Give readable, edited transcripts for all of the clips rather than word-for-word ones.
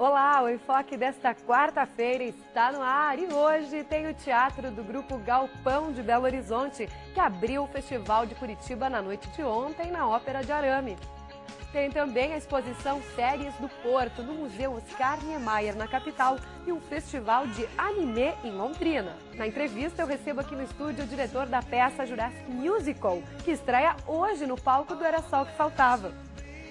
Olá, o Enfoque desta quarta-feira está no ar e hoje tem o teatro do Grupo Galpão de Belo Horizonte, que abriu o Festival de Curitiba na noite de ontem na Ópera de Arame. Tem também a exposição Séries do Porto, no Museu Oscar Niemeyer, na capital, e um festival de anime em Londrina. Na entrevista, eu recebo aqui no estúdio o diretor da peça Jurassic Musical, que estreia hoje no palco do Era Só o que Faltava.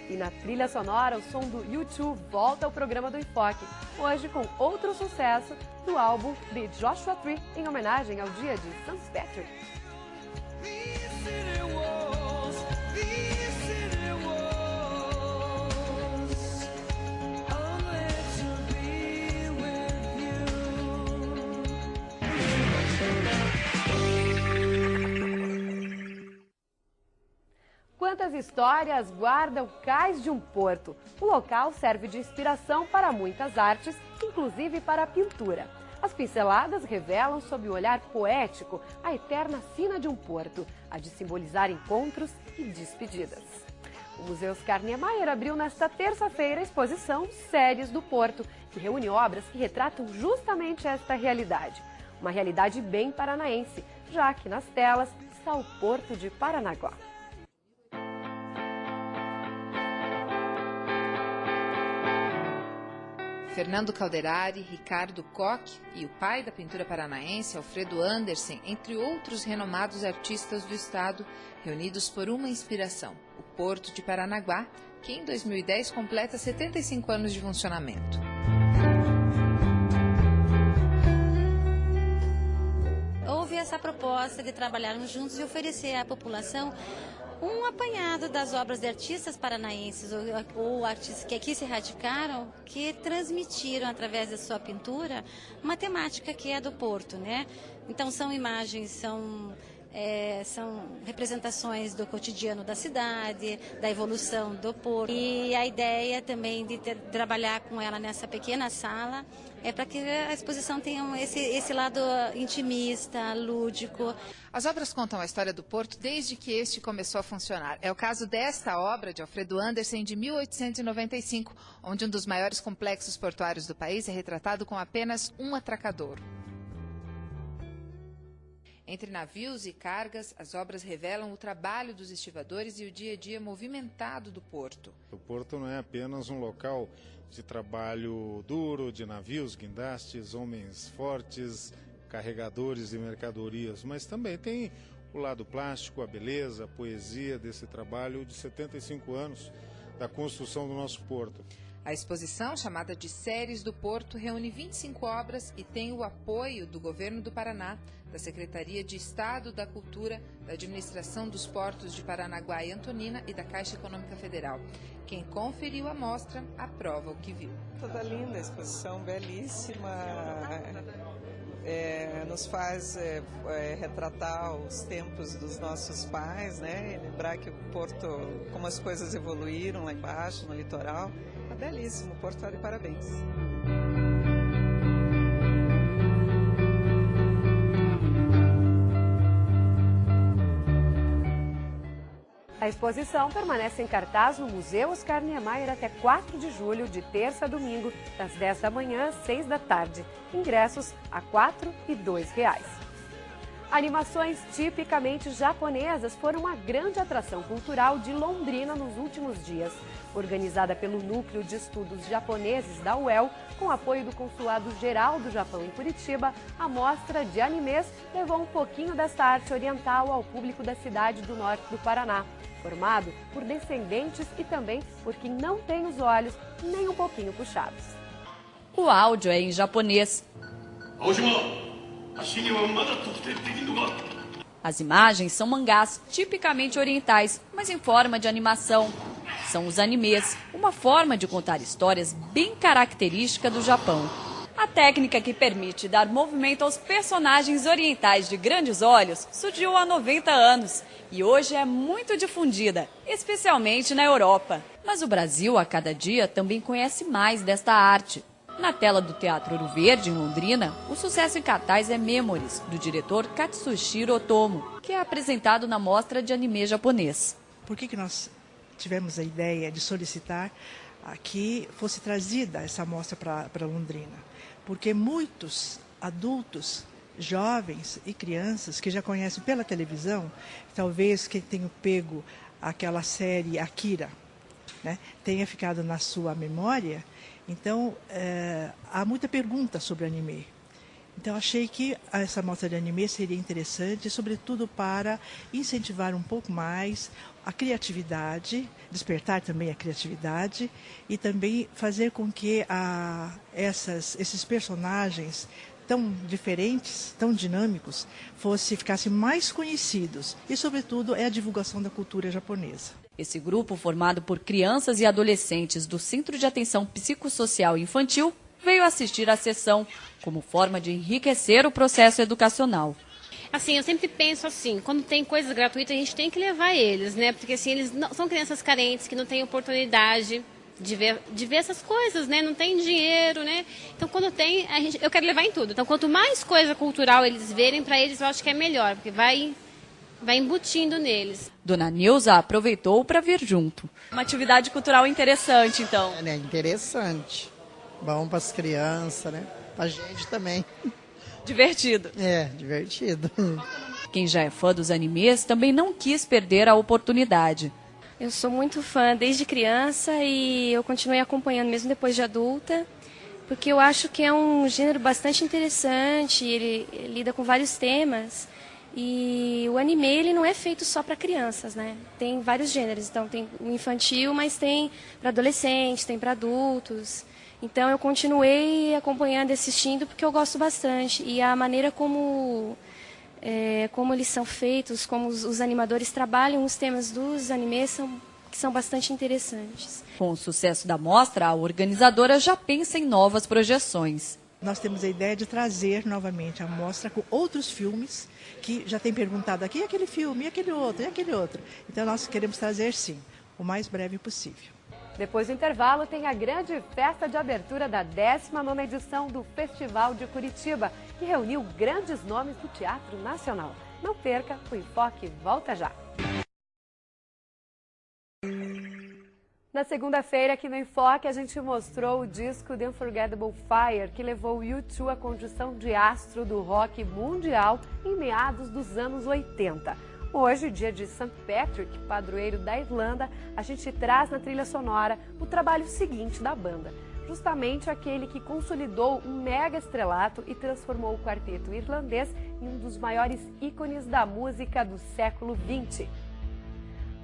E na trilha sonora, o som do U2 volta ao programa do Enfoque, hoje com outro sucesso do álbum The Joshua Tree, em homenagem ao dia de St. Patrick. Quantas histórias guarda o cais de um porto? O local serve de inspiração para muitas artes, inclusive para a pintura. As pinceladas revelam, sob o olhar poético, a eterna sina de um porto, a de simbolizar encontros e despedidas. O Museu Oscar Niemeyer abriu nesta terça-feira a exposição Séries do Porto, que reúne obras que retratam justamente esta realidade. Uma realidade bem paranaense, já que nas telas está o Porto de Paranaguá. Fernando Calderari, Ricardo Koch e o pai da pintura paranaense, Alfredo Andersen, entre outros renomados artistas do estado, reunidos por uma inspiração, o Porto de Paranaguá, que em 2010 completa 75 anos de funcionamento. Houve essa proposta de trabalharmos juntos e oferecer à população um apanhado das obras de artistas paranaenses ou artistas que aqui se radicaram, que transmitiram através da sua pintura uma temática que é do Porto, né? Então são imagens, são representações do cotidiano da cidade, da evolução do Porto. E a ideia também de trabalhar com ela nessa pequena sala é para que a exposição tenha esse lado intimista, lúdico. As obras contam a história do Porto desde que este começou a funcionar. É o caso desta obra de Alfredo Andersen, de 1895, onde um dos maiores complexos portuários do país é retratado com apenas um atracadouro. Entre navios e cargas, as obras revelam o trabalho dos estivadores e o dia a dia movimentado do porto. O porto não é apenas um local de trabalho duro, de navios, guindastes, homens fortes, carregadores de mercadorias, mas também tem o lado plástico, a beleza, a poesia desse trabalho de 75 anos da construção do nosso porto. A exposição, chamada de Séries do Porto, reúne 25 obras e tem o apoio do Governo do Paraná, da Secretaria de Estado da Cultura, da Administração dos Portos de Paranaguá e Antonina e da Caixa Econômica Federal. Quem conferiu a mostra aprova o que viu. Toda linda, a exposição belíssima, nos faz retratar os tempos dos nossos pais, né? E lembrar que o Porto, como as coisas evoluíram lá embaixo, no litoral. Belíssimo, Porto está de parabéns. A exposição permanece em cartaz no Museu Oscar Niemeyer até 4 de julho, de terça a domingo, das 10 da manhã às 6 da tarde. Ingressos a R$ 4 e R$ 2. Animações tipicamente japonesas foram uma grande atração cultural de Londrina nos últimos dias. Organizada pelo Núcleo de Estudos Japoneses da UEL, com apoio do Consulado Geral do Japão em Curitiba, a mostra de animes levou um pouquinho dessa arte oriental ao público da cidade do norte do Paraná, formado por descendentes e também por quem não tem os olhos nem um pouquinho puxados. O áudio é em japonês. As imagens são mangás tipicamente orientais, mas em forma de animação. São os animes, uma forma de contar histórias bem característica do Japão. A técnica que permite dar movimento aos personagens orientais de grandes olhos surgiu há 90 anos e hoje é muito difundida, especialmente na Europa. Mas o Brasil, a cada dia, também conhece mais desta arte. Na tela do Teatro Ouro Verde, em Londrina, o sucesso em cartaz é Memories, do diretor Katsushiro Otomo, que é apresentado na mostra de anime japonês. Por que nós tivemos a ideia de solicitar que fosse trazida essa mostra para Londrina, porque muitos adultos, jovens e crianças que já conhecem pela televisão, talvez quem tenha pego aquela série Akira, né, tenha ficado na sua memória. Então, há muita pergunta sobre anime. Então, achei que essa mostra de anime seria interessante, sobretudo para incentivar um pouco mais a criatividade, despertar também a criatividade e também fazer com que esses personagens tão diferentes, tão dinâmicos, ficassem mais conhecidos. E, sobretudo, é a divulgação da cultura japonesa. Esse grupo, formado por crianças e adolescentes do Centro de Atenção Psicossocial Infantil, veio assistir à sessão como forma de enriquecer o processo educacional. Assim, eu sempre penso assim, quando tem coisas gratuitas, a gente tem que levar eles, né? Porque assim, eles não, são crianças carentes, que não têm oportunidade de ver essas coisas, né? Não tem dinheiro, né? Então, quando tem, eu quero levar em tudo. Então, quanto mais coisa cultural eles verem, para eles eu acho que é melhor, porque vai embutindo neles. Dona Nilza aproveitou para vir junto. Uma atividade cultural interessante, então. É interessante. Bom para as crianças, né? Para a gente também. Divertido. É, divertido. Quem já é fã dos animes também não quis perder a oportunidade. Eu sou muito fã desde criança e eu continuei acompanhando mesmo depois de adulta, porque eu acho que é um gênero bastante interessante, ele lida com vários temas. E o anime, ele não é feito só para crianças, né? Tem vários gêneros, então tem o infantil, mas tem para adolescentes, tem para adultos. Então eu continuei acompanhando e assistindo porque eu gosto bastante. E a maneira como eles são feitos, como os animadores trabalham os temas dos animes que são bastante interessantes. Com o sucesso da mostra, a organizadora já pensa em novas projeções. Nós temos a ideia de trazer novamente a mostra com outros filmes que já tem perguntado aqui, e aquele filme, e aquele outro, e aquele outro. Então nós queremos trazer, sim, o mais breve possível. Depois do intervalo, tem a grande festa de abertura da 19ª edição do Festival de Curitiba, que reuniu grandes nomes do Teatro Nacional. Não perca, o Enfoque volta já. Na segunda-feira, aqui no Enfoque, a gente mostrou o disco The Unforgettable Fire, que levou o U2 à condição de astro do rock mundial em meados dos anos 80. Hoje, dia de St. Patrick, padroeiro da Irlanda, a gente traz na trilha sonora o trabalho seguinte da banda. Justamente aquele que consolidou um mega estrelato e transformou o quarteto irlandês em um dos maiores ícones da música do século XX.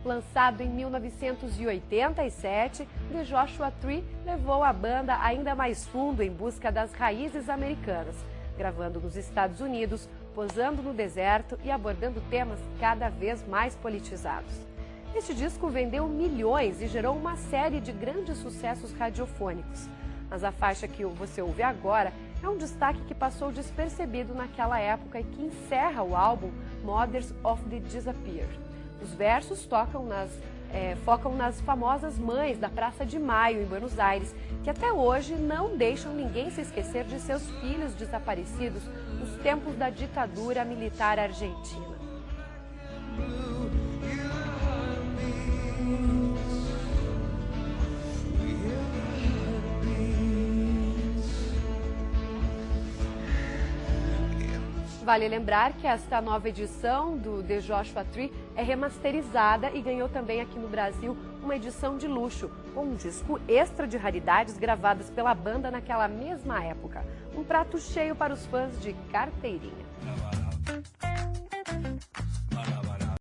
Lançado em 1987, The Joshua Tree levou a banda ainda mais fundo em busca das raízes americanas, gravando nos Estados Unidos, posando no deserto e abordando temas cada vez mais politizados. Este disco vendeu milhões e gerou uma série de grandes sucessos radiofônicos. Mas a faixa que você ouve agora é um destaque que passou despercebido naquela época e que encerra o álbum Mothers of the Disappeared. Os versos focam nas famosas mães da Praça de Maio, em Buenos Aires, que até hoje não deixam ninguém se esquecer de seus filhos desaparecidos nos tempos da ditadura militar argentina. Vale lembrar que esta nova edição do The Joshua Tree é remasterizada e ganhou também aqui no Brasil uma edição de luxo, com um disco extra de raridades gravadas pela banda naquela mesma época. Um prato cheio para os fãs de carteirinha.